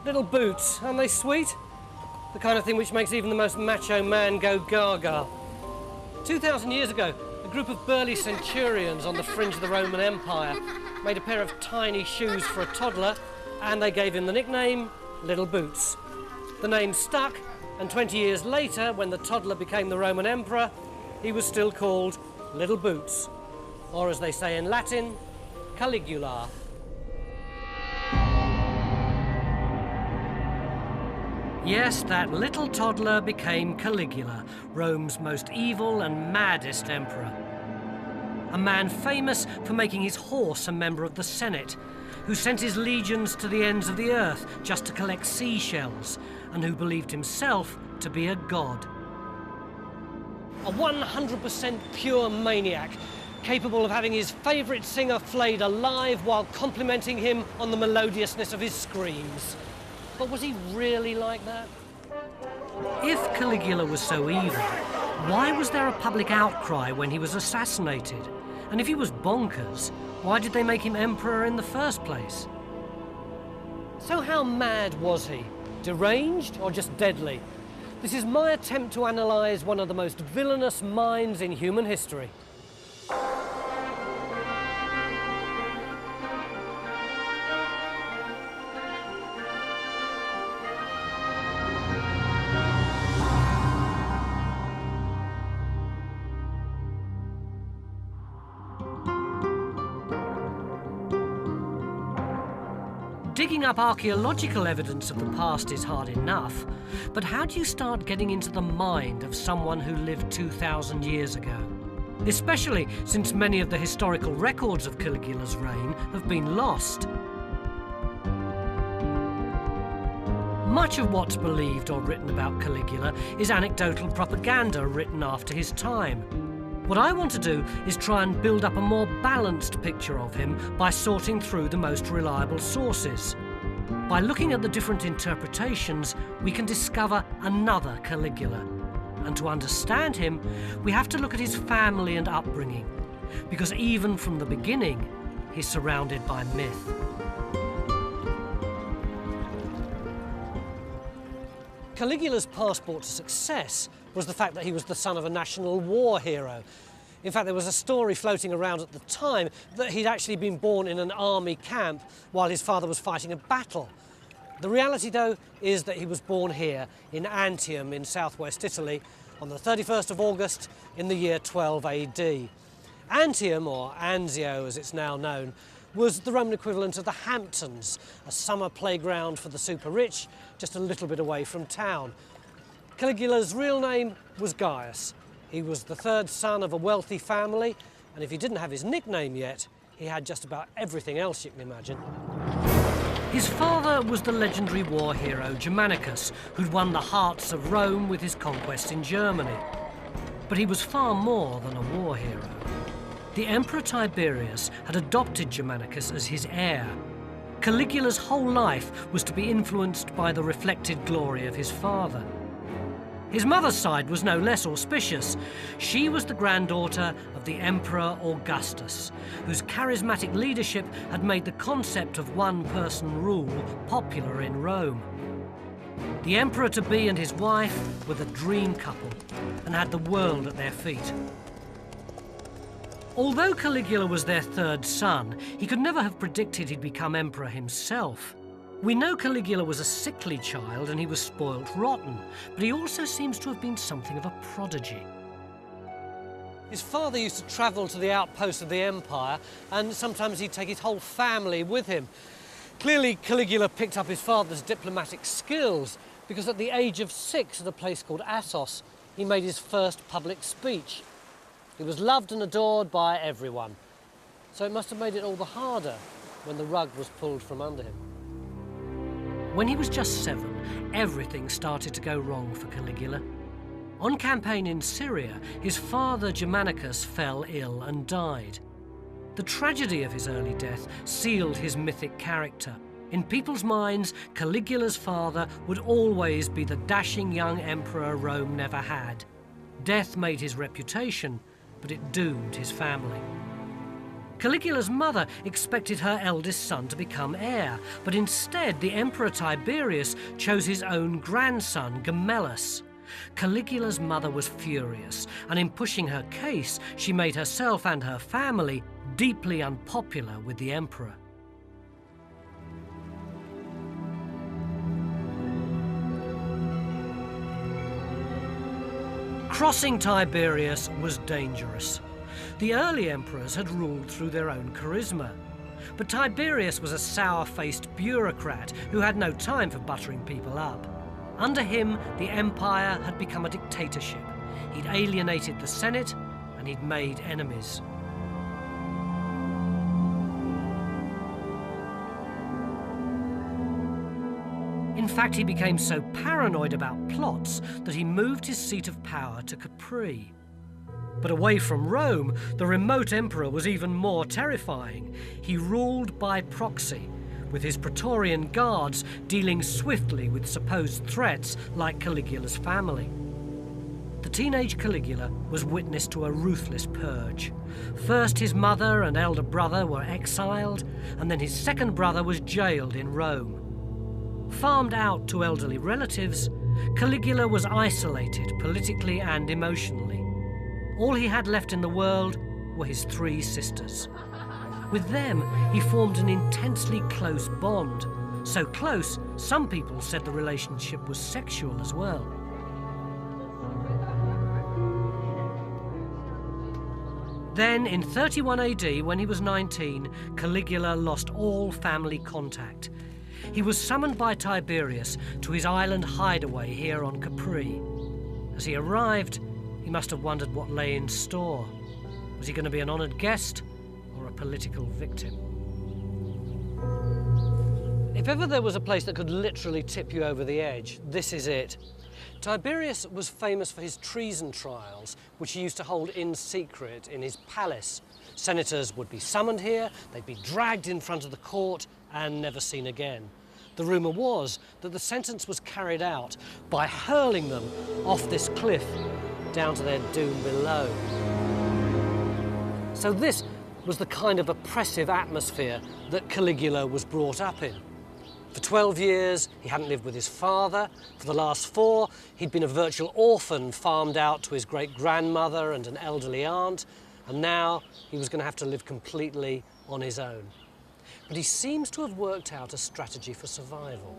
Little boots, aren't they sweet? The kind of thing which makes even the most macho man go gaga. 2,000 years ago, a group of burly centurions on the fringe of the Roman Empire made a pair of tiny shoes for a toddler, and they gave him the nickname Little Boots. The name stuck, and 20 years later, when the toddler became the Roman emperor, he was still called Little Boots, or as they say in Latin, Caligula. Yes, that little toddler became Caligula, Rome's most evil and maddest emperor. A man famous for making his horse a member of the Senate, who sent his legions to the ends of the earth just to collect seashells, and who believed himself to be a god. A 100% pure maniac, capable of having his favourite singer flayed alive while complimenting him on the melodiousness of his screams. But was he really like that? If Caligula was so evil, why was there a public outcry when he was assassinated? And if he was bonkers, why did they make him emperor in the first place? So how mad was he? Deranged or just deadly? This is my attempt to analyse one of the most villainous minds in human history. Digging up archaeological evidence of the past is hard enough, but how do you start getting into the mind of someone who lived 2,000 years ago? Especially since many of the historical records of Caligula's reign have been lost. Much of what's believed or written about Caligula is anecdotal propaganda written after his time. What I want to do is try and build up a more balanced picture of him by sorting through the most reliable sources. By looking at the different interpretations, we can discover another Caligula. And to understand him, we have to look at his family and upbringing, because even from the beginning, he's surrounded by myth. Caligula's passport to success was the fact that he was the son of a national war hero. In fact, there was a story floating around at the time that he'd actually been born in an army camp while his father was fighting a battle. The reality, though, is that he was born here in Antium in southwest Italy on the 31st of August in the year 12 AD. Antium, or Anzio as it's now known, was the Roman equivalent of the Hamptons, a summer playground for the super rich, just a little bit away from town. Caligula's real name was Gaius. He was the third son of a wealthy family, and if he didn't have his nickname yet, he had just about everything else you can imagine. His father was the legendary war hero Germanicus, who'd won the hearts of Rome with his conquest in Germany. But he was far more than a war hero. The Emperor Tiberius had adopted Germanicus as his heir. Caligula's whole life was to be influenced by the reflected glory of his father. His mother's side was no less auspicious. She was the granddaughter of the Emperor Augustus, whose charismatic leadership had made the concept of one-person rule popular in Rome. The emperor-to-be and his wife were the dream couple and had the world at their feet. Although Caligula was their third son, he could never have predicted he'd become emperor himself. We know Caligula was a sickly child and he was spoilt rotten, but he also seems to have been something of a prodigy. His father used to travel to the outposts of the empire, and sometimes he'd take his whole family with him. Clearly, Caligula picked up his father's diplomatic skills, because at the age of 6 at a place called Assos, he made his first public speech. He was loved and adored by everyone, so it must have made it all the harder when the rug was pulled from under him. When he was just 7, everything started to go wrong for Caligula. On campaign in Syria, his father Germanicus fell ill and died. The tragedy of his early death sealed his mythic character. In people's minds, Caligula's father would always be the dashing young emperor Rome never had. Death made his reputation, but it doomed his family. Caligula's mother expected her eldest son to become heir, but instead the Emperor Tiberius chose his own grandson, Gemellus. Caligula's mother was furious, and in pushing her case, she made herself and her family deeply unpopular with the emperor. Crossing Tiberius was dangerous. The early emperors had ruled through their own charisma. But Tiberius was a sour-faced bureaucrat who had no time for buttering people up. Under him, the empire had become a dictatorship. He'd alienated the Senate and he'd made enemies. In fact, he became so paranoid about plots that he moved his seat of power to Capri. But away from Rome, the remote emperor was even more terrifying. He ruled by proxy, with his Praetorian guards dealing swiftly with supposed threats like Caligula's family. The teenage Caligula was witness to a ruthless purge. First, his mother and elder brother were exiled, and then his second brother was jailed in Rome. Farmed out to elderly relatives, Caligula was isolated politically and emotionally. All he had left in the world were his 3 sisters. With them, he formed an intensely close bond. So close, some people said the relationship was sexual as well. Then, in 31 AD, when he was 19, Caligula lost all family contact. He was summoned by Tiberius to his island hideaway here on Capri. As he arrived, he must have wondered what lay in store. Was he going to be an honoured guest or a political victim? If ever there was a place that could literally tip you over the edge, this is it. Tiberius was famous for his treason trials, which he used to hold in secret in his palace. Senators would be summoned here, they'd be dragged in front of the court and never seen again. The rumour was that the sentence was carried out by hurling them off this cliff down to their doom below. So this was the kind of oppressive atmosphere that Caligula was brought up in. For 12 years, he hadn't lived with his father. For the last 4, he'd been a virtual orphan, farmed out to his great-grandmother and an elderly aunt, and now he was going to have to live completely on his own. But he seems to have worked out a strategy for survival.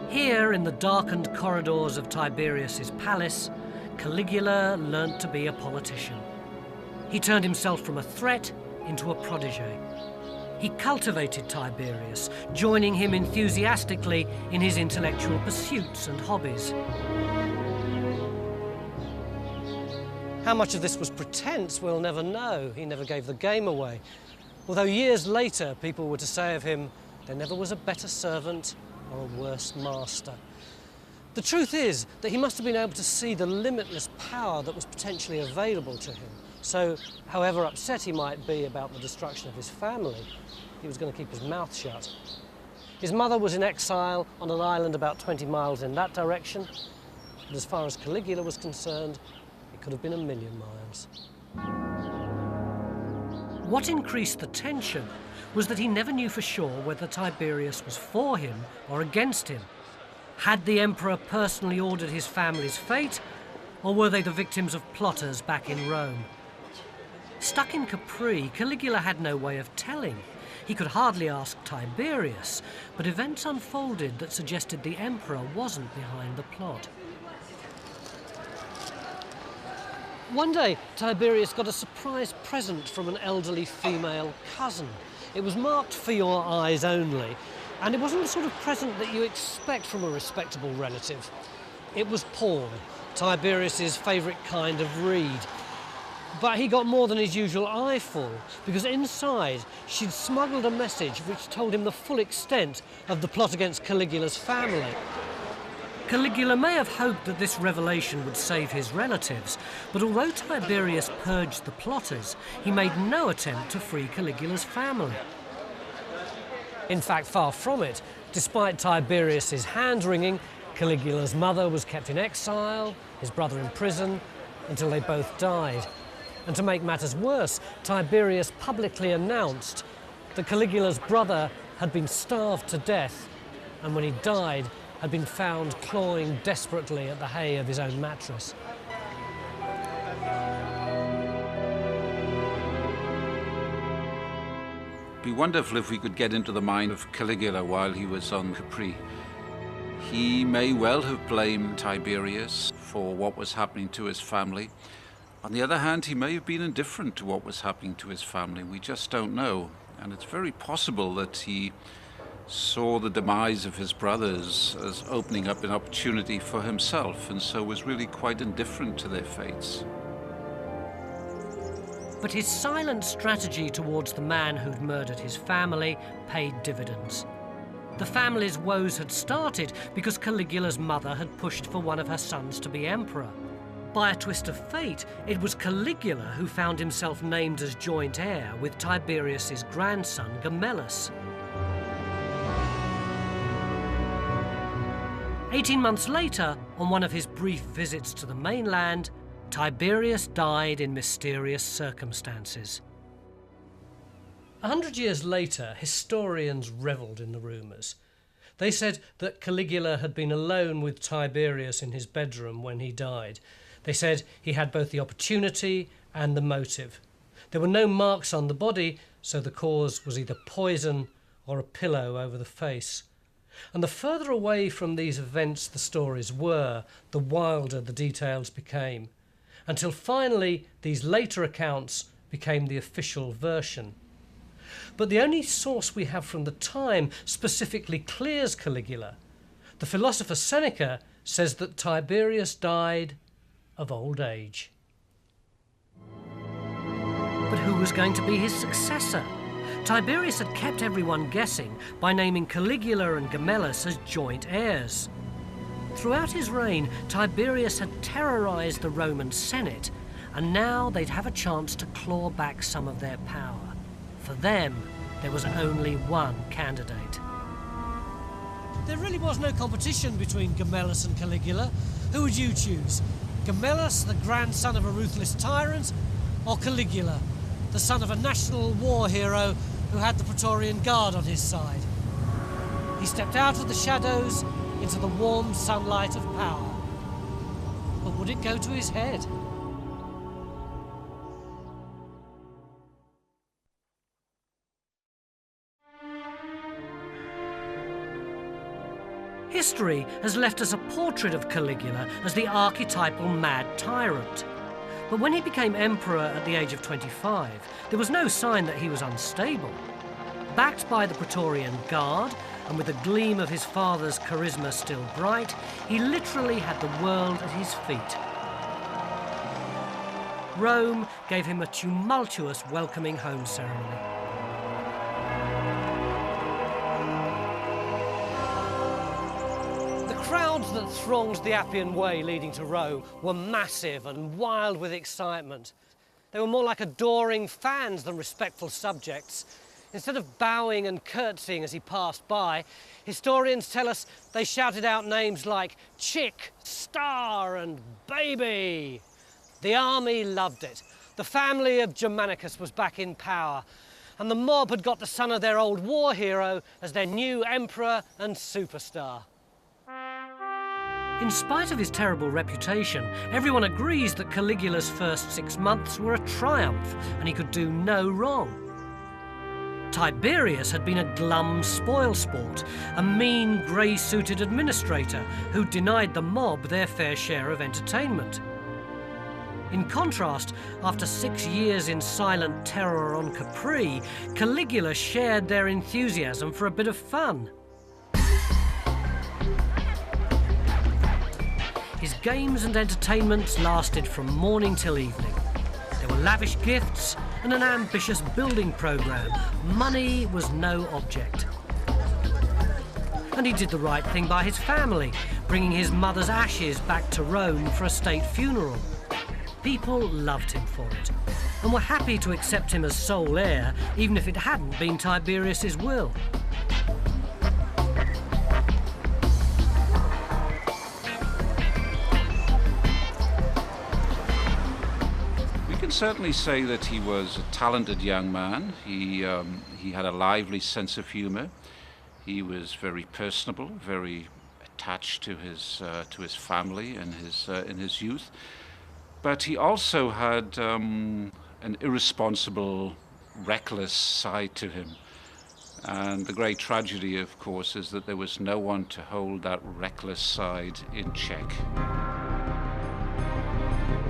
Here, in the darkened corridors of Tiberius's palace, Caligula learnt to be a politician. He turned himself from a threat into a protégé. He cultivated Tiberius, joining him enthusiastically in his intellectual pursuits and hobbies. How much of this was pretense, we'll never know. He never gave the game away. Although years later, people were to say of him, there never was a better servant or a worse master. The truth is that he must have been able to see the limitless power that was potentially available to him. So, however upset he might be about the destruction of his family, he was going to keep his mouth shut. His mother was in exile on an island about 20 miles in that direction, but as far as Caligula was concerned, it could have been 1,000,000 miles. What increased the tension was that he never knew for sure whether Tiberius was for him or against him. Had the emperor personally ordered his family's fate, or were they the victims of plotters back in Rome? Stuck in Capri, Caligula had no way of telling. He could hardly ask Tiberius, but events unfolded that suggested the emperor wasn't behind the plot. One day, Tiberius got a surprise present from an elderly female cousin. It was marked for your eyes only, and it wasn't the sort of present that you expect from a respectable relative. It was porn, Tiberius's favourite kind of read. But he got more than his usual eyeful, because inside she'd smuggled a message which told him the full extent of the plot against Caligula's family. Caligula may have hoped that this revelation would save his relatives, but although Tiberius purged the plotters, he made no attempt to free Caligula's family. In fact, far from it. Despite Tiberius's hand-wringing, Caligula's mother was kept in exile, his brother in prison, until they both died. And to make matters worse, Tiberius publicly announced that Caligula's brother had been starved to death, and when he died, had been found clawing desperately at the hay of his own mattress. It'd be wonderful if we could get into the mind of Caligula while he was on Capri. He may well have blamed Tiberius for what was happening to his family. On the other hand, he may have been indifferent to what was happening to his family. We just don't know. And it's very possible that he saw the demise of his brothers as opening up an opportunity for himself, and so was really quite indifferent to their fates. But his silent strategy towards the man who'd murdered his family paid dividends. The family's woes had started because Caligula's mother had pushed for one of her sons to be emperor. By a twist of fate, it was Caligula who found himself named as joint heir with Tiberius's grandson, Gemellus. 18 months later, on one of his brief visits to the mainland, Tiberius died in mysterious circumstances. 100 years later, historians revelled in the rumours. They said that Caligula had been alone with Tiberius in his bedroom when he died. They said he had both the opportunity and the motive. There were no marks on the body, so the cause was either poison or a pillow over the face. And the further away from these events the stories were, the wilder the details became, until finally these later accounts became the official version. But the only source we have from the time specifically clears Caligula. The philosopher Seneca says that Tiberius died of old age. But who was going to be his successor? Tiberius had kept everyone guessing by naming Caligula and Gemellus as joint heirs. Throughout his reign, Tiberius had terrorised the Roman Senate, and now they'd have a chance to claw back some of their power. For them, there was only one candidate. There really was no competition between Gemellus and Caligula. Who would you choose? Gemellus, the grandson of a ruthless tyrant, or Caligula, the son of a national war hero who had the Praetorian Guard on his side? He stepped out of the shadows into the warm sunlight of power. But would it go to his head? History has left us a portrait of Caligula as the archetypal mad tyrant. But when he became emperor at the age of 25, there was no sign that he was unstable. Backed by the Praetorian Guard, and with the gleam of his father's charisma still bright, he literally had the world at his feet. Rome gave him a tumultuous welcoming home ceremony. The crowds that thronged the Appian Way leading to Rome were massive and wild with excitement. They were more like adoring fans than respectful subjects. Instead of bowing and curtsying as he passed by, historians tell us they shouted out names like Chick, Star and Baby. The army loved it. The family of Germanicus was back in power, and the mob had got the son of their old war hero as their new emperor and superstar. In spite of his terrible reputation, everyone agrees that Caligula's first 6 months were a triumph, and he could do no wrong. Tiberius had been a glum spoilsport, a mean, grey-suited administrator who denied the mob their fair share of entertainment. In contrast, after 6 years in silent terror on Capri, Caligula shared their enthusiasm for a bit of fun. His games and entertainments lasted from morning till evening. There were lavish gifts and an ambitious building programme. Money was no object. And he did the right thing by his family, bringing his mother's ashes back to Rome for a state funeral. People loved him for it, and were happy to accept him as sole heir, even if it hadn't been Tiberius's will. can certainly say that he was a talented young man. He had a lively sense of humor. He was very personable, very attached to his family and in his youth. But he also had an irresponsible, reckless side to him. And the great tragedy, of course, is that there was no one to hold that reckless side in check.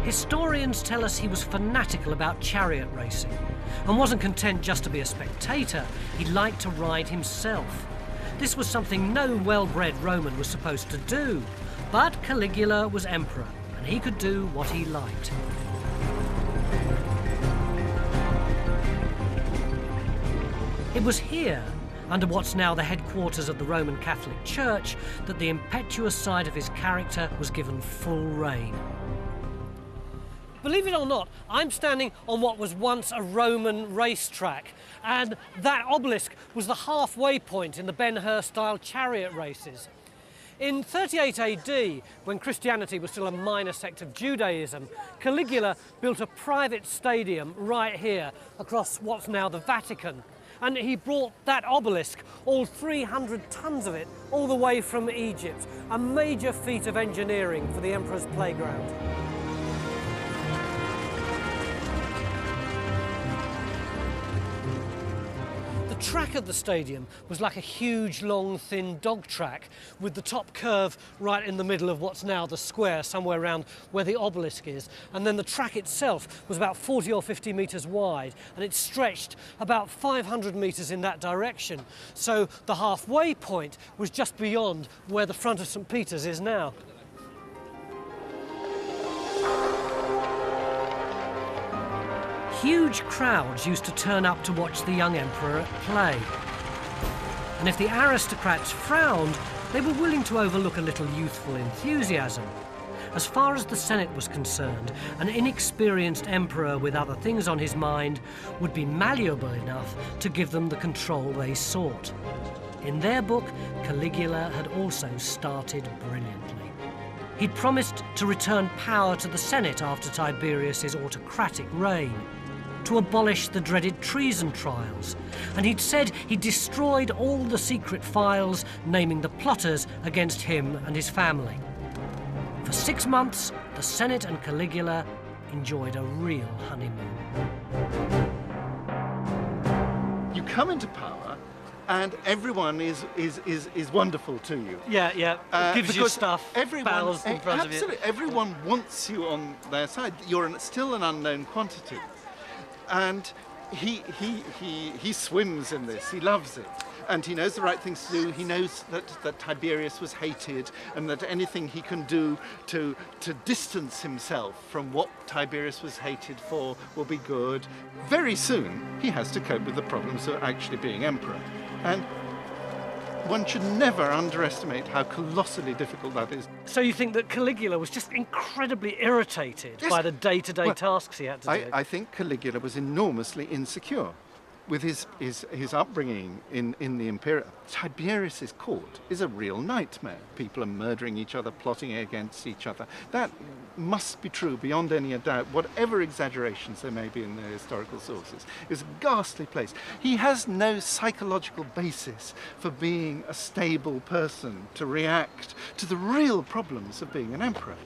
Historians tell us he was fanatical about chariot racing and wasn't content just to be a spectator. He liked to ride himself. This was something no well-bred Roman was supposed to do. But Caligula was emperor, and he could do what he liked. It was here, under what's now the headquarters of the Roman Catholic Church, that the impetuous side of his character was given full rein. Believe it or not, I'm standing on what was once a Roman racetrack, and that obelisk was the halfway point in the Ben-Hur-style chariot races. In 38 AD, when Christianity was still a minor sect of Judaism, Caligula built a private stadium right here across what's now the Vatican. And he brought that obelisk, all 300 tons of it, all the way from Egypt. A major feat of engineering for the emperor's playground. The track of the stadium was like a huge, long, thin dog track with the top curve right in the middle of what's now the square, somewhere around where the obelisk is. And then the track itself was about 40 or 50 metres wide, and it stretched about 500 metres in that direction. So the halfway point was just beyond where the front of St. Peter's is now. Huge crowds used to turn up to watch the young emperor at play. And if the aristocrats frowned, they were willing to overlook a little youthful enthusiasm. As far as the Senate was concerned, an inexperienced emperor with other things on his mind would be malleable enough to give them the control they sought. In their book, Caligula had also started brilliantly. He'd promised to return power to the Senate after Tiberius's autocratic reign, to abolish the dreaded treason trials, and he'd said he'd destroyed all the secret files naming the plotters against him and his family. For 6 months, the Senate and Caligula enjoyed a real honeymoon. You come into power and everyone is wonderful to you. Yeah, gives you stuff, bows in front of you. Absolutely, everyone wants you on their side. You're still an unknown quantity. And he swims in this, he loves it. And he knows the right things to do. He knows that Tiberius was hated and that anything he can do to distance himself from what Tiberius was hated for will be good. Very soon, he has to cope with the problems of actually being emperor. And one should never underestimate how colossally difficult that is. So you think that Caligula was just incredibly irritated by the day-to-day tasks he had to do? I think Caligula was enormously insecure with his upbringing in the Imperium. Tiberius's court is a real nightmare. People are murdering each other, plotting against each other. That must be true beyond any doubt, whatever exaggerations there may be in the historical sources. It's a ghastly place. He has no psychological basis for being a stable person to react to the real problems of being an emperor.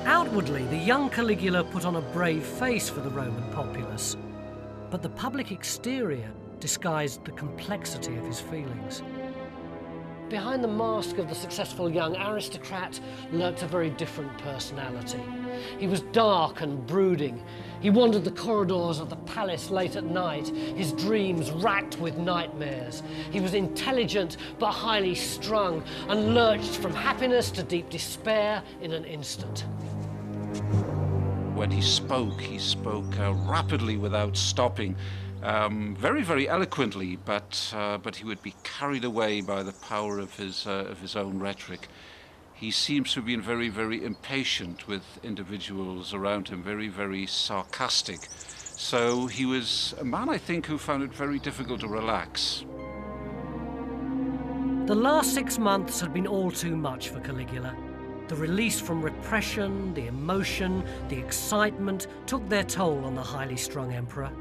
Outwardly, the young Caligula put on a brave face for the Roman populace, but the public exterior disguised the complexity of his feelings. Behind the mask of the successful young aristocrat lurked a very different personality. He was dark and brooding. He wandered the corridors of the palace late at night, his dreams racked with nightmares. He was intelligent but highly strung and lurched from happiness to deep despair in an instant. When he spoke rapidly without stopping, very, very eloquently, but he would be carried away by the power of his own rhetoric. He seems to have been very, very impatient with individuals around him, very, very sarcastic. So he was a man, I think, who found it very difficult to relax. The last 6 months had been all too much for Caligula. The release from repression, the emotion, the excitement took their toll on the highly strung emperor.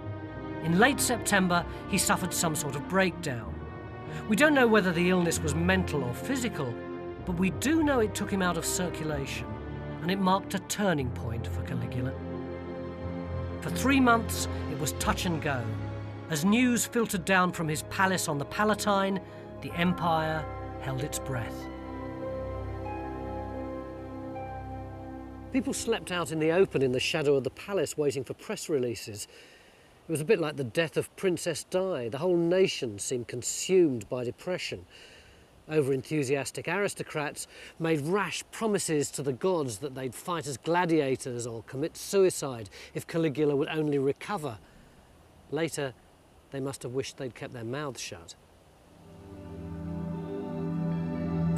In late September, he suffered some sort of breakdown. We don't know whether the illness was mental or physical, but we do know it took him out of circulation, and it marked a turning point for Caligula. For 3 months, it was touch and go. As news filtered down from his palace on the Palatine, the empire held its breath. People slept out in the open in the shadow of the palace waiting for press releases. It was a bit like the death of Princess Di. The whole nation seemed consumed by depression. Over-enthusiastic aristocrats made rash promises to the gods that they'd fight as gladiators or commit suicide if Caligula would only recover. Later, they must have wished they'd kept their mouths shut.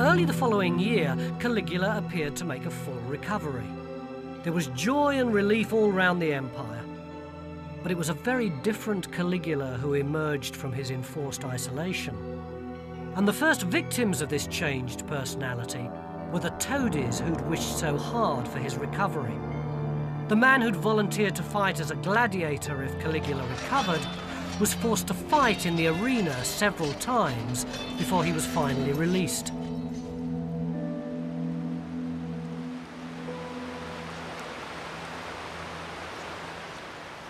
Early the following year, Caligula appeared to make a full recovery. There was joy and relief all round the empire. But it was a very different Caligula who emerged from his enforced isolation. And the first victims of this changed personality were the toadies who'd wished so hard for his recovery. The man who'd volunteered to fight as a gladiator if Caligula recovered was forced to fight in the arena several times before he was finally released.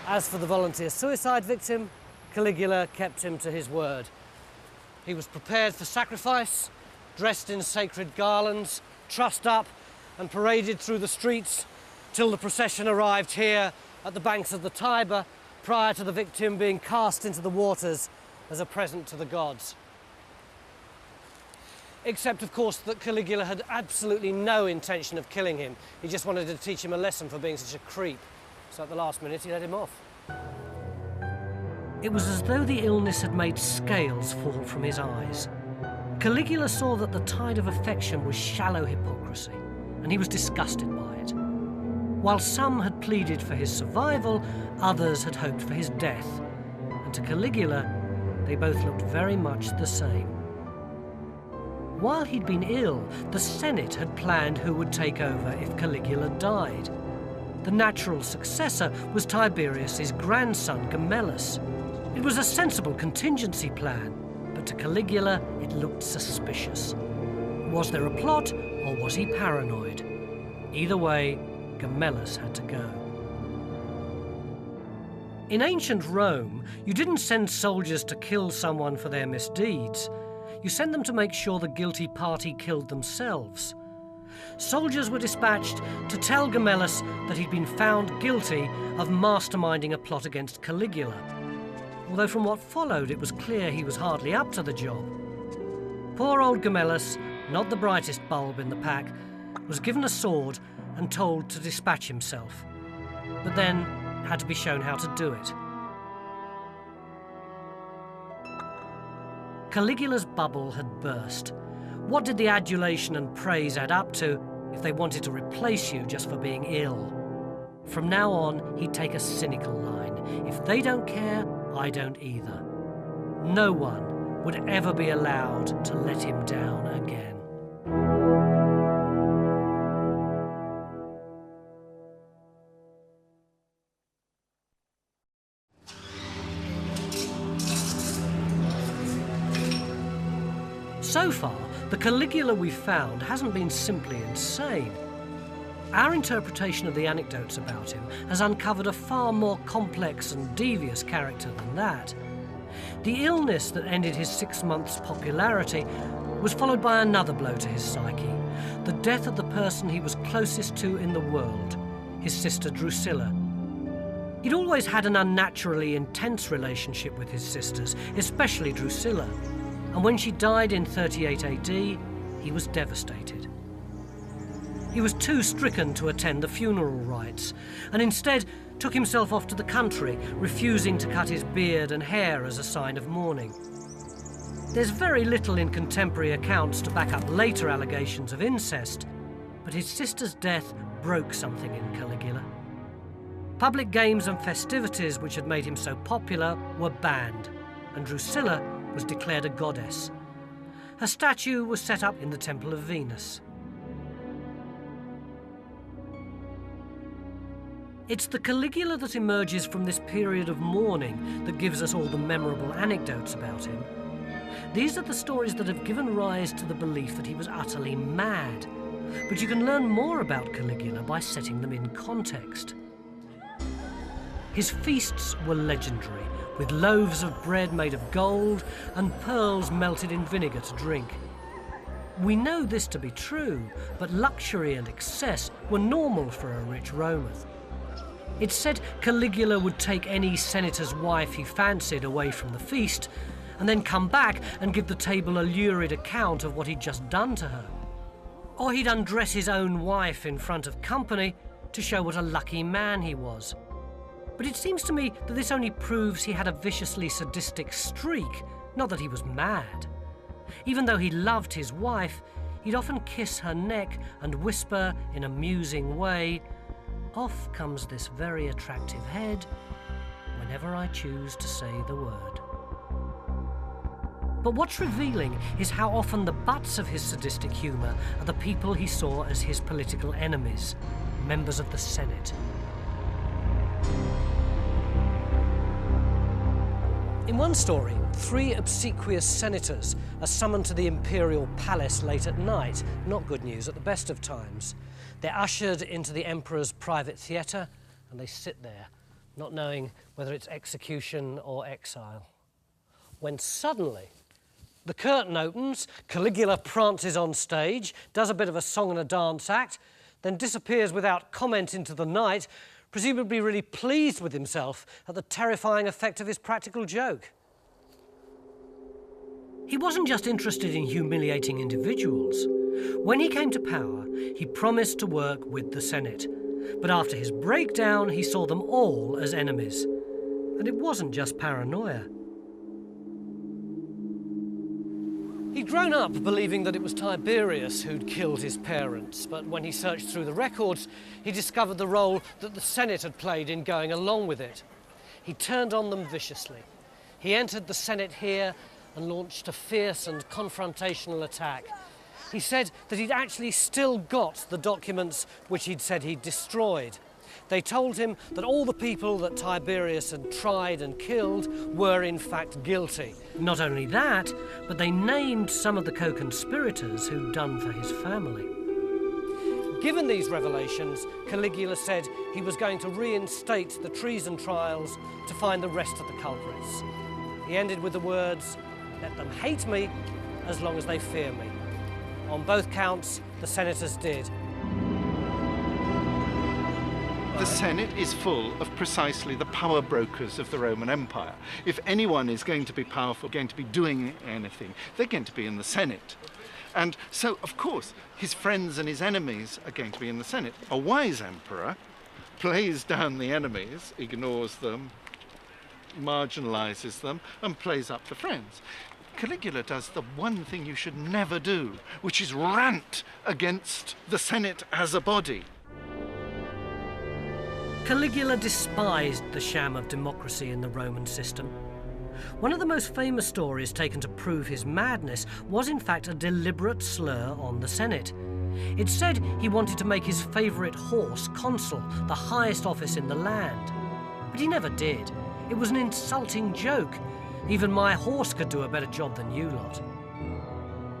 As for the volunteer suicide victim, Caligula kept him to his word. He was prepared for sacrifice, dressed in sacred garlands, trussed up and paraded through the streets till the procession arrived here at the banks of the Tiber, prior to the victim being cast into the waters as a present to the gods. Except, of course, that Caligula had absolutely no intention of killing him. He just wanted to teach him a lesson for being such a creep. So at the last minute, he let him off. It was as though the illness had made scales fall from his eyes. Caligula saw that the tide of affection was shallow hypocrisy, and he was disgusted by it. While some had pleaded for his survival, others had hoped for his death. And to Caligula, they both looked very much the same. While he'd been ill, the Senate had planned who would take over if Caligula died. The natural successor was Tiberius's grandson, Gemellus. It was a sensible contingency plan, but to Caligula it looked suspicious. Was there a plot, or was he paranoid? Either way, Gemellus had to go. In ancient Rome, you didn't send soldiers to kill someone for their misdeeds. You sent them to make sure the guilty party killed themselves. Soldiers were dispatched to tell Gemellus that he'd been found guilty of masterminding a plot against Caligula. Although from what followed, it was clear he was hardly up to the job. Poor old Gemellus, not the brightest bulb in the pack, was given a sword and told to dispatch himself, but then had to be shown how to do it. Caligula's bubble had burst. What did the adulation and praise add up to if they wanted to replace you just for being ill? From now on, he'd take a cynical line. If they don't care, I don't either. No one would ever be allowed to let him down again. So far, the Caligula we've found hasn't been simply insane. Our interpretation of the anecdotes about him has uncovered a far more complex and devious character than that. The illness that ended his 6 months' popularity was followed by another blow to his psyche, the death of the person he was closest to in the world, his sister Drusilla. He'd always had an unnaturally intense relationship with his sisters, especially Drusilla, and when she died in 38 AD, he was devastated. He was too stricken to attend the funeral rites, and instead took himself off to the country, refusing to cut his beard and hair as a sign of mourning. There's very little in contemporary accounts to back up later allegations of incest, but his sister's death broke something in Caligula. Public games and festivities which had made him so popular were banned, and Drusilla was declared a goddess. Her statue was set up in the Temple of Venus. It's the Caligula that emerges from this period of mourning that gives us all the memorable anecdotes about him. These are the stories that have given rise to the belief that he was utterly mad. But you can learn more about Caligula by setting them in context. His feasts were legendary, with loaves of bread made of gold and pearls melted in vinegar to drink. We know this to be true, but luxury and excess were normal for a rich Roman. It's said Caligula would take any senator's wife he fancied away from the feast and then come back and give the table a lurid account of what he'd just done to her. Or he'd undress his own wife in front of company to show what a lucky man he was. But it seems to me that this only proves he had a viciously sadistic streak, not that he was mad. Even though he loved his wife, he'd often kiss her neck and whisper in a musing way, "Off comes this very attractive head whenever I choose to say the word." But what's revealing is how often the butts of his sadistic humour are the people he saw as his political enemies, members of the Senate. In one story, 3 obsequious senators are summoned to the imperial palace late at night. Not good news at the best of times. They're ushered into the emperor's private theatre and they sit there, not knowing whether it's execution or exile. When suddenly the curtain opens, Caligula prances on stage, does a bit of a song and a dance act, then disappears without comment into the night, presumably really pleased with himself at the terrifying effect of his practical joke. He wasn't just interested in humiliating individuals. When he came to power, he promised to work with the Senate. But after his breakdown, he saw them all as enemies. And it wasn't just paranoia. He'd grown up believing that it was Tiberius who'd killed his parents, but when he searched through the records, he discovered the role that the Senate had played in going along with it. He turned on them viciously. He entered the Senate here and launched a fierce and confrontational attack. He said that he'd actually still got the documents which he'd said he'd destroyed. They told him that all the people that Tiberius had tried and killed were in fact guilty. Not only that, but they named some of the co-conspirators who'd done for his family. Given these revelations, Caligula said he was going to reinstate the treason trials to find the rest of the culprits. He ended with the words, "Let them hate me as long as they fear me." On both counts, the senators did. The Senate is full of precisely the power brokers of the Roman Empire. If anyone is going to be powerful, going to be doing anything, they're going to be in the Senate. And so, of course, his friends and his enemies are going to be in the Senate. A wise emperor plays down the enemies, ignores them, marginalizes them, and plays up the friends. Caligula does the one thing you should never do, which is rant against the Senate as a body. Caligula despised the sham of democracy in the Roman system. One of the most famous stories taken to prove his madness was in fact a deliberate slur on the Senate. It said he wanted to make his favourite horse consul, the highest office in the land. But he never did. It was an insulting joke. Even my horse could do a better job than you lot.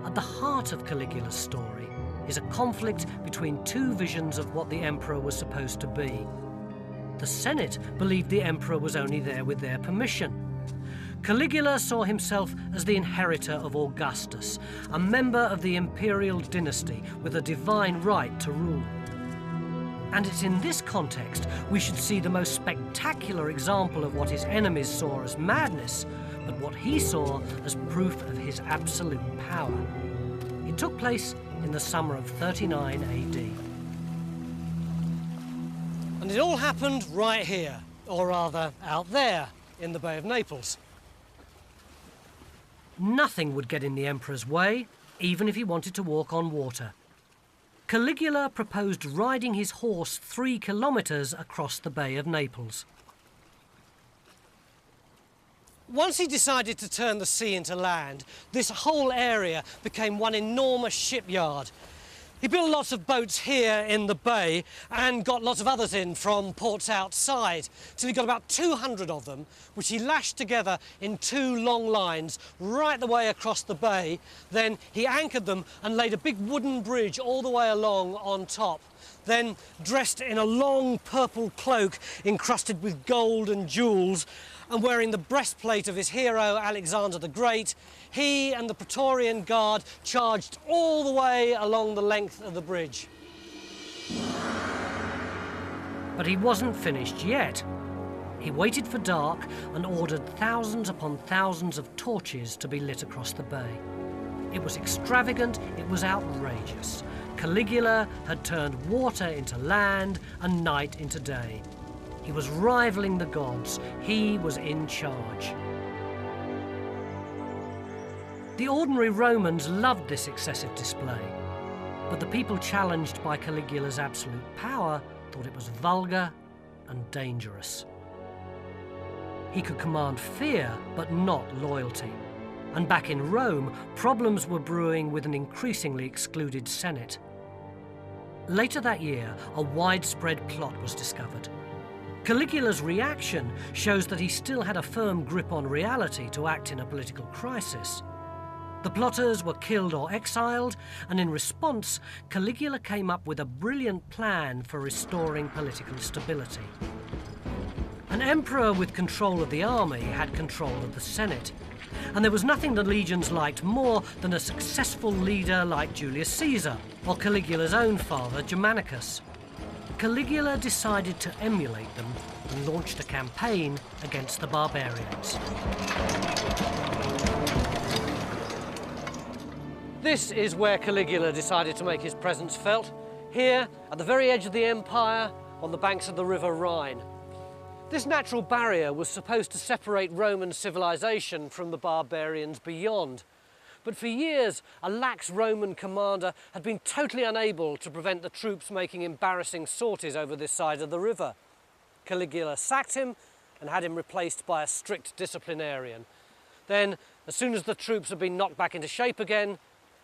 At the heart of Caligula's story is a conflict between 2 visions of what the emperor was supposed to be. The Senate believed the emperor was only there with their permission. Caligula saw himself as the inheritor of Augustus, a member of the imperial dynasty with a divine right to rule. And it's in this context we should see the most spectacular example of what his enemies saw as madness, but what he saw as proof of his absolute power. It took place in the summer of 39 AD. And it all happened right here, or rather out there, in the Bay of Naples. Nothing would get in the emperor's way, even if he wanted to walk on water. Caligula proposed riding his horse 3 kilometres across the Bay of Naples. Once he decided to turn the sea into land, this whole area became one enormous shipyard. He built lots of boats here in the bay and got lots of others in from ports outside, till he got about 200 of them, which he lashed together in 2 long lines right the way across the bay. Then he anchored them and laid a big wooden bridge all the way along on top. Then, dressed in a long purple cloak encrusted with gold and jewels, and wearing the breastplate of his hero Alexander the Great, he and the Praetorian Guard charged all the way along the length of the bridge. But he wasn't finished yet. He waited for dark and ordered thousands upon thousands of torches to be lit across the bay. It was extravagant, it was outrageous. Caligula had turned water into land and night into day. He was rivaling the gods. He was in charge. The ordinary Romans loved this excessive display, but the people challenged by Caligula's absolute power thought it was vulgar and dangerous. He could command fear, but not loyalty. And back in Rome, problems were brewing with an increasingly excluded Senate. Later that year, a widespread plot was discovered. Caligula's reaction shows that he still had a firm grip on reality to act in a political crisis. The plotters were killed or exiled, and in response, Caligula came up with a brilliant plan for restoring political stability. An emperor with control of the army had control of the Senate, and there was nothing the legions liked more than a successful leader like Julius Caesar or Caligula's own father, Germanicus. Caligula decided to emulate them and launched a campaign against the barbarians. This is where Caligula decided to make his presence felt, here at the very edge of the empire on the banks of the river Rhine. This natural barrier was supposed to separate Roman civilization from the barbarians beyond. But for years, a lax Roman commander had been totally unable to prevent the troops making embarrassing sorties over this side of the river. Caligula sacked him and had him replaced by a strict disciplinarian. Then, as soon as the troops had been knocked back into shape again,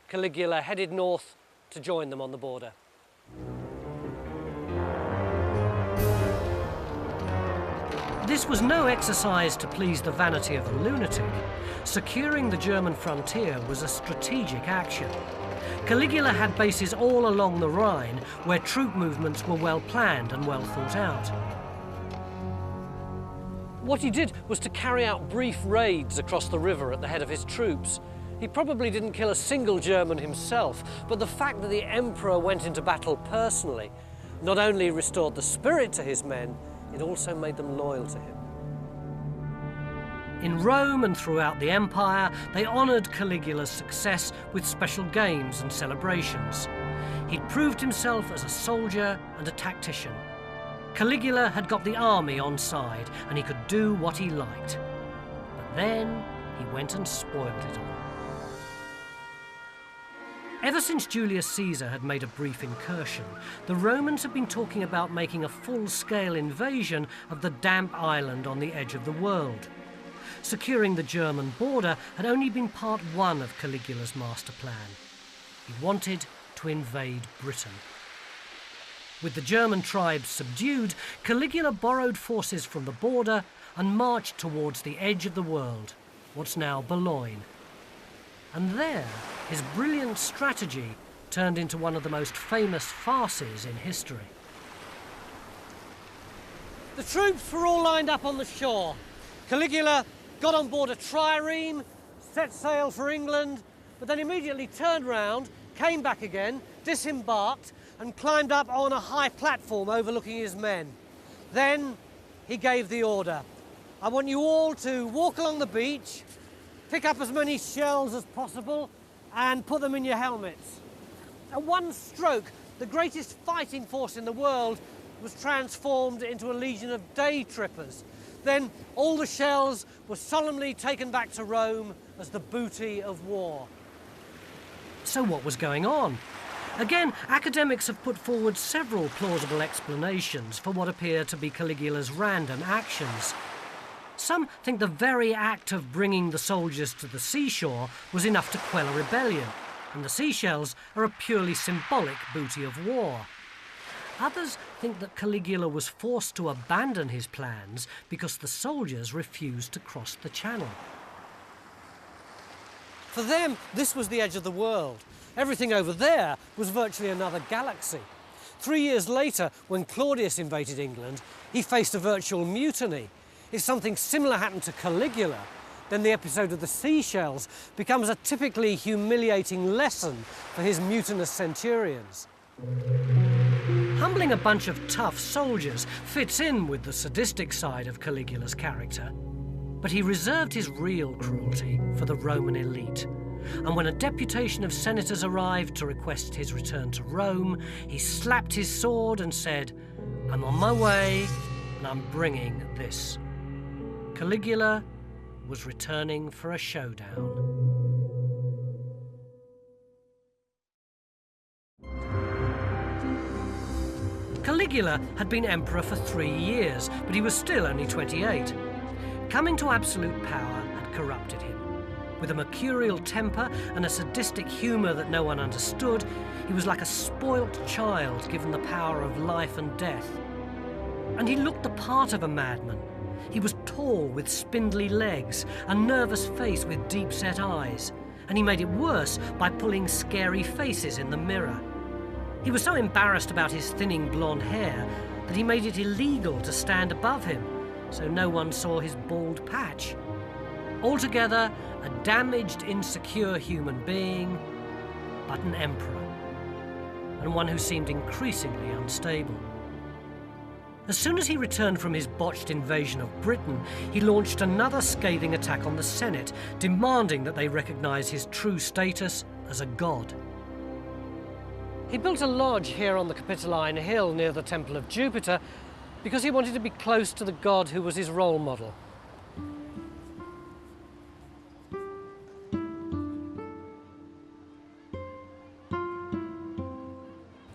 Caligula headed north to join them on the border. This was no exercise to please the vanity of a lunatic. Securing the German frontier was a strategic action. Caligula had bases all along the Rhine, where troop movements were well planned and well thought out. What he did was to carry out brief raids across the river at the head of his troops. He probably didn't kill a single German himself, but the fact that the emperor went into battle personally not only restored the spirit to his men, it also made them loyal to him. In Rome and throughout the empire, they honoured Caligula's success with special games and celebrations. He'd proved himself as a soldier and a tactician. Caligula had got the army on side, and he could do what he liked. But then he went and spoiled it all. Ever since Julius Caesar had made a brief incursion, the Romans had been talking about making a full-scale invasion of the damp island on the edge of the world. Securing the German border had only been part one of Caligula's master plan. He wanted to invade Britain. With the German tribes subdued, Caligula borrowed forces from the border and marched towards the edge of the world, what's now Boulogne. And there, his brilliant strategy turned into one of the most famous farces in history. The troops were all lined up on the shore. Caligula got on board a trireme, set sail for England, but then immediately turned round, came back again, disembarked, and climbed up on a high platform overlooking his men. Then he gave the order. I want you all to walk along the beach, pick up as many shells as possible, and put them in your helmets. At one stroke, the greatest fighting force in the world was transformed into a legion of day trippers. Then all the shells were solemnly taken back to Rome as the booty of war. So what was going on? Again, academics have put forward several plausible explanations for what appear to be Caligula's random actions. Some think the very act of bringing the soldiers to the seashore was enough to quell a rebellion. and the seashells are a purely symbolic booty of war. Others think that Caligula was forced to abandon his plans because the soldiers refused to cross the channel. For them, this was the edge of the world. Everything over there was virtually another galaxy. 3 years later, when Claudius invaded England, he faced a virtual mutiny. If something similar happened to Caligula, then the episode of the seashells becomes a typically humiliating lesson for his mutinous centurions. Humbling a bunch of tough soldiers fits in with the sadistic side of Caligula's character, but he reserved his real cruelty for the Roman elite. And when a deputation of senators arrived to request his return to Rome, he slapped his sword and said, "I'm on my way, and I'm bringing this." Caligula was returning for a showdown. Caligula had been emperor for 3 years, but he was still only 28. Coming to absolute power had corrupted him. With a mercurial temper and a sadistic humour that no one understood, he was like a spoilt child given the power of life and death. And he looked the part of a madman. He was tall with spindly legs, a nervous face with deep-set eyes, and he made it worse by pulling scary faces in the mirror. He was so embarrassed about his thinning blonde hair that he made it illegal to stand above him, so no one saw his bald patch. Altogether, a damaged, insecure human being, but an emperor, and one who seemed increasingly unstable. As soon as he returned from his botched invasion of Britain, he launched another scathing attack on the Senate, demanding that they recognize his true status as a god. He built a lodge here on the Capitoline Hill near the Temple of Jupiter because he wanted to be close to the god who was his role model.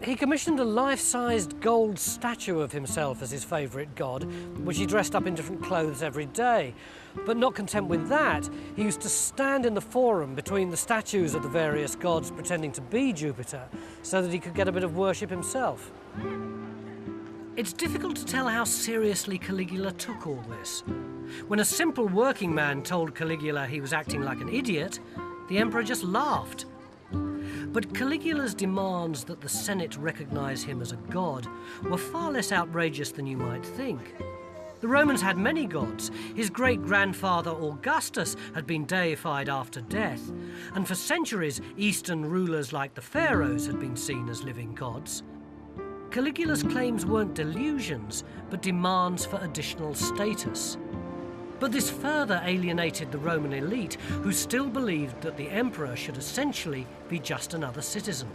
He commissioned a life-sized gold statue of himself as his favourite god, which he dressed up in different clothes every day. But not content with that, he used to stand in the forum between the statues of the various gods pretending to be Jupiter, so that he could get a bit of worship himself. It's difficult to tell how seriously Caligula took all this. When a simple working man told Caligula he was acting like an idiot, the emperor just laughed. But Caligula's demands that the Senate recognise him as a god were far less outrageous than you might think. The Romans had many gods. His great-grandfather Augustus had been deified after death, and for centuries Eastern rulers like the pharaohs had been seen as living gods. Caligula's claims weren't delusions, but demands for additional status. But this further alienated the Roman elite, who still believed that the emperor should essentially be just another citizen.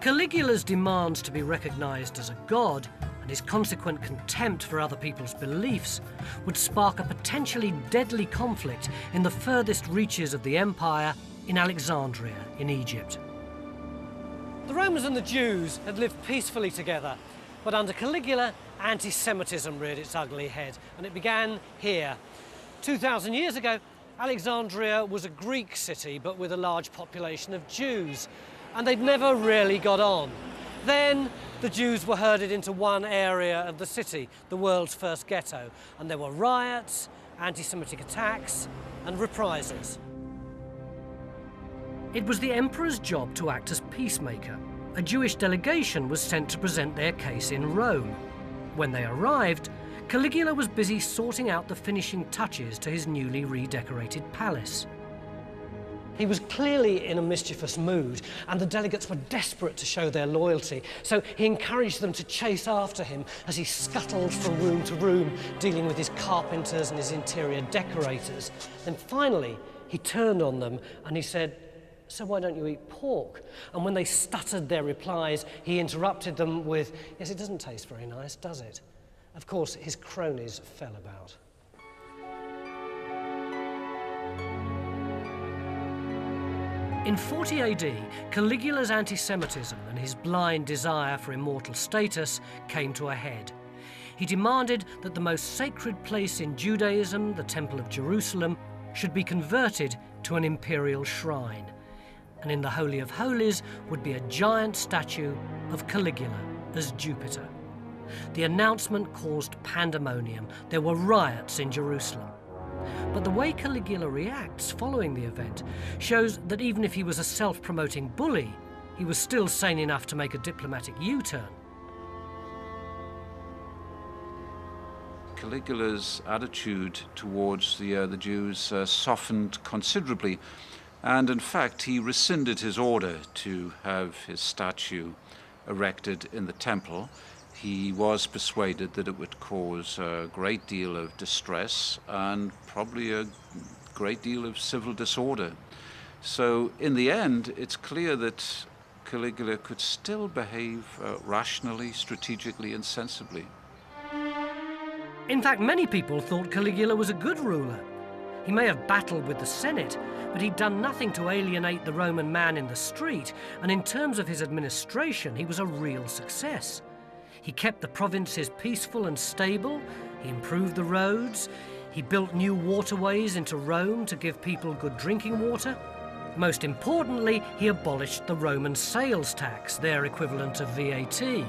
Caligula's demands to be recognized as a god and his consequent contempt for other people's beliefs would spark a potentially deadly conflict in the furthest reaches of the empire in Alexandria in Egypt. The Romans and the Jews had lived peacefully together, but under Caligula, anti-Semitism reared its ugly head, and it began here. 2,000 years ago, Alexandria was a Greek city, but with a large population of Jews, and they'd never really got on. Then the Jews were herded into one area of the city, the world's first ghetto, and there were riots, anti-Semitic attacks, and reprisals. It was the emperor's job to act as peacemaker. A Jewish delegation was sent to present their case in Rome. When they arrived, Caligula was busy sorting out the finishing touches to his newly redecorated palace. He was clearly in a mischievous mood, and the delegates were desperate to show their loyalty, so he encouraged them to chase after him as he scuttled from room to room, dealing with his carpenters and his interior decorators. Then finally, he turned on them and he said, "So why don't you eat pork?" And when they stuttered their replies, he interrupted them with, "Yes, it doesn't taste very nice, does it?" Of course, his cronies fell about. In 40 AD, Caligula's anti-Semitism and his blind desire for immortal status came to a head. He demanded that the most sacred place in Judaism, the Temple of Jerusalem, should be converted to an imperial shrine. And in the Holy of Holies would be a giant statue of Caligula as Jupiter. The announcement caused pandemonium. There were riots in Jerusalem. But the way Caligula reacts following the event shows that even if he was a self-promoting bully, he was still sane enough to make a diplomatic U-turn. Caligula's attitude towards the Jews softened considerably, and in fact he rescinded his order to have his statue erected in the temple. He was persuaded that it would cause a great deal of distress and probably a great deal of civil disorder. So in the end, it's clear that Caligula could still behave rationally, strategically, and sensibly. In fact, many people thought Caligula was a good ruler. He may have battled with the Senate, but he'd done nothing to alienate the Roman man in the street, and in terms of his administration, he was a real success. He kept the provinces peaceful and stable, he improved the roads, he built new waterways into Rome to give people good drinking water. Most importantly, he abolished the Roman sales tax, their equivalent of VAT.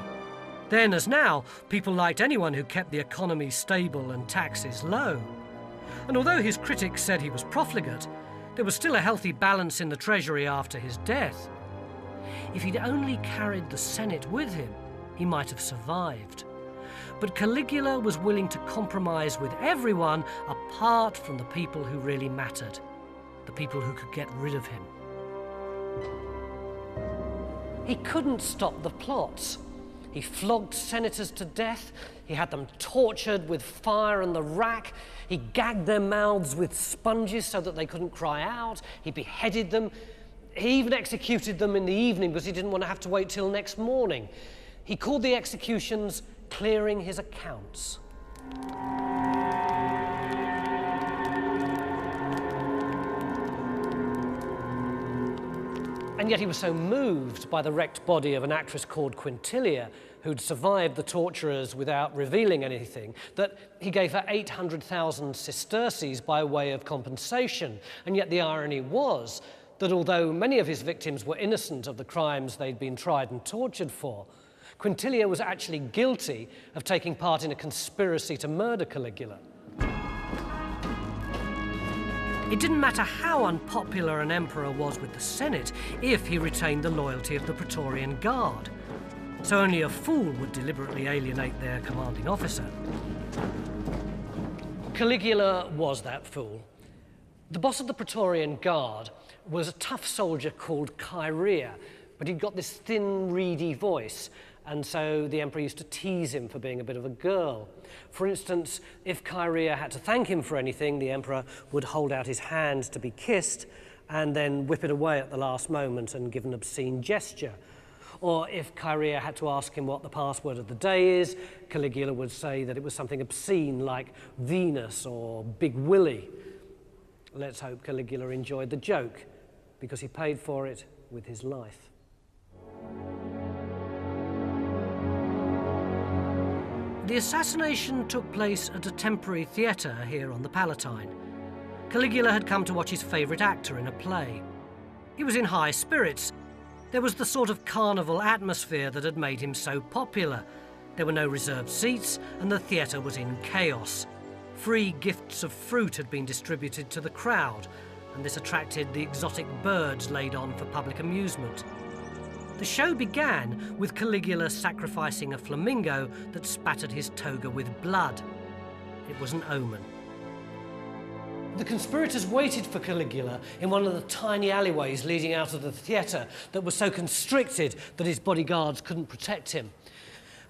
Then, as now, people liked anyone who kept the economy stable and taxes low. And although his critics said he was profligate, there was still a healthy balance in the treasury after his death. If he'd only carried the Senate with him, he might have survived. But Caligula was willing to compromise with everyone apart from the people who really mattered, the people who could get rid of him. He couldn't stop the plots. He flogged senators to death, he had them tortured with fire and the rack, he gagged their mouths with sponges so that they couldn't cry out, he beheaded them, he even executed them in the evening because he didn't want to have to wait till next morning. He called the executions clearing his accounts. And yet he was so moved by the wrecked body of an actress called Quintilia, who'd survived the torturers without revealing anything, that he gave her 800,000 sesterces by way of compensation. And yet the irony was that although many of his victims were innocent of the crimes they'd been tried and tortured for, Quintilia was actually guilty of taking part in a conspiracy to murder Caligula. It didn't matter how unpopular an emperor was with the Senate if he retained the loyalty of the Praetorian Guard. So only a fool would deliberately alienate their commanding officer. Caligula was that fool. The boss of the Praetorian Guard was a tough soldier called Chaerea, but he'd got this thin, reedy voice, and so the emperor used to tease him for being a bit of a girl. For instance, if Chaerea had to thank him for anything, the emperor would hold out his hand to be kissed and then whip it away at the last moment and give an obscene gesture. Or if Chaerea had to ask him what the password of the day is, Caligula would say that it was something obscene like Venus or Big Willie. Let's hope Caligula enjoyed the joke, because he paid for it with his life. The assassination took place at a temporary theatre here on the Palatine. Caligula had come to watch his favourite actor in a play. He was in high spirits. There was the sort of carnival atmosphere that had made him so popular. There were no reserved seats, and the theatre was in chaos. Free gifts of fruit had been distributed to the crowd, and this attracted the exotic birds laid on for public amusement. The show began with Caligula sacrificing a flamingo that spattered his toga with blood. It was an omen. The conspirators waited for Caligula in one of the tiny alleyways leading out of the theatre that was so constricted that his bodyguards couldn't protect him.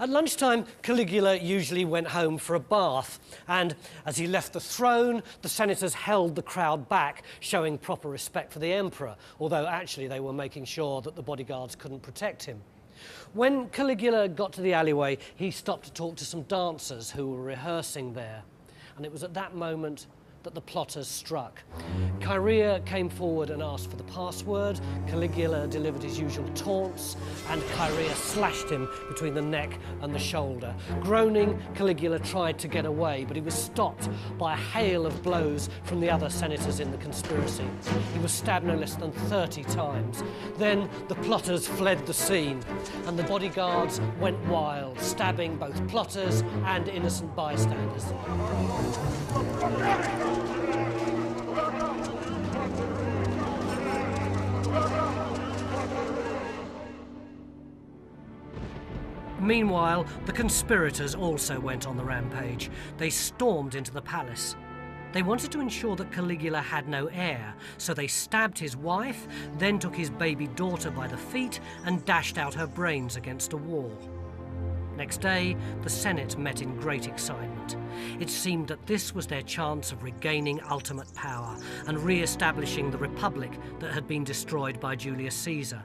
At lunchtime, Caligula usually went home for a bath, and as he left the throne, the senators held the crowd back, showing proper respect for the emperor, although actually they were making sure that the bodyguards couldn't protect him. When Caligula got to the alleyway, he stopped to talk to some dancers who were rehearsing there, and it was at that moment that the plotters struck. Chaerea came forward and asked for the password, Caligula delivered his usual taunts, and Chaerea slashed him between the neck and the shoulder. Groaning, Caligula tried to get away, but he was stopped by a hail of blows from the other senators in the conspiracy. He was stabbed no less than 30 times. Then the plotters fled the scene, and the bodyguards went wild, stabbing both plotters and innocent bystanders. Meanwhile, the conspirators also went on the rampage. They stormed into the palace. They wanted to ensure that Caligula had no heir, so they stabbed his wife, then took his baby daughter by the feet and dashed out her brains against a wall. Next day, the Senate met in great excitement. It seemed that this was their chance of regaining ultimate power and re-establishing the republic that had been destroyed by Julius Caesar.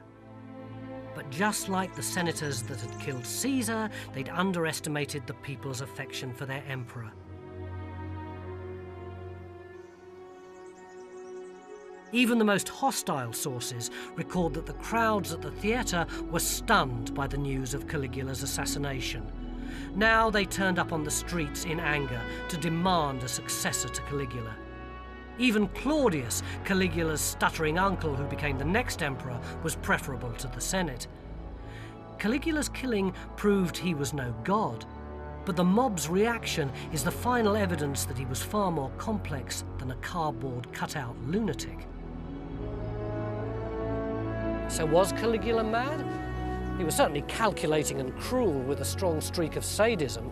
But just like the senators that had killed Caesar, they'd underestimated the people's affection for their emperor. Even the most hostile sources record that the crowds at the theatre were stunned by the news of Caligula's assassination. Now they turned up on the streets in anger to demand a successor to Caligula. Even Claudius, Caligula's stuttering uncle who became the next emperor, was preferable to the Senate. Caligula's killing proved he was no god, but the mob's reaction is the final evidence that he was far more complex than a cardboard cutout lunatic. So was Caligula mad? He was certainly calculating and cruel with a strong streak of sadism,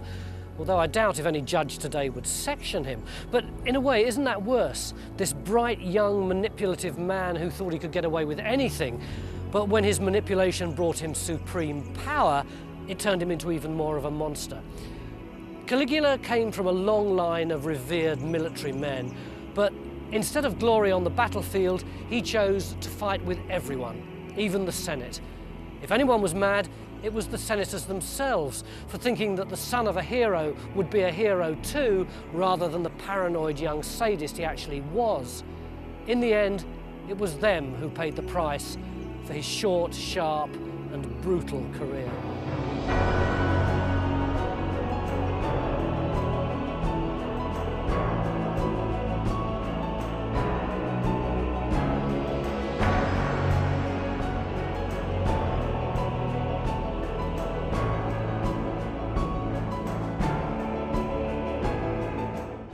although I doubt if any judge today would section him. But in a way, isn't that worse? This bright, young, manipulative man who thought he could get away with anything, but when his manipulation brought him supreme power, it turned him into even more of a monster. Caligula came from a long line of revered military men, but instead of glory on the battlefield, he chose to fight with everyone, even the Senate. If anyone was mad, it was the senators themselves for thinking that the son of a hero would be a hero too, rather than the paranoid young sadist he actually was. In the end, it was them who paid the price for his short, sharp, and brutal career.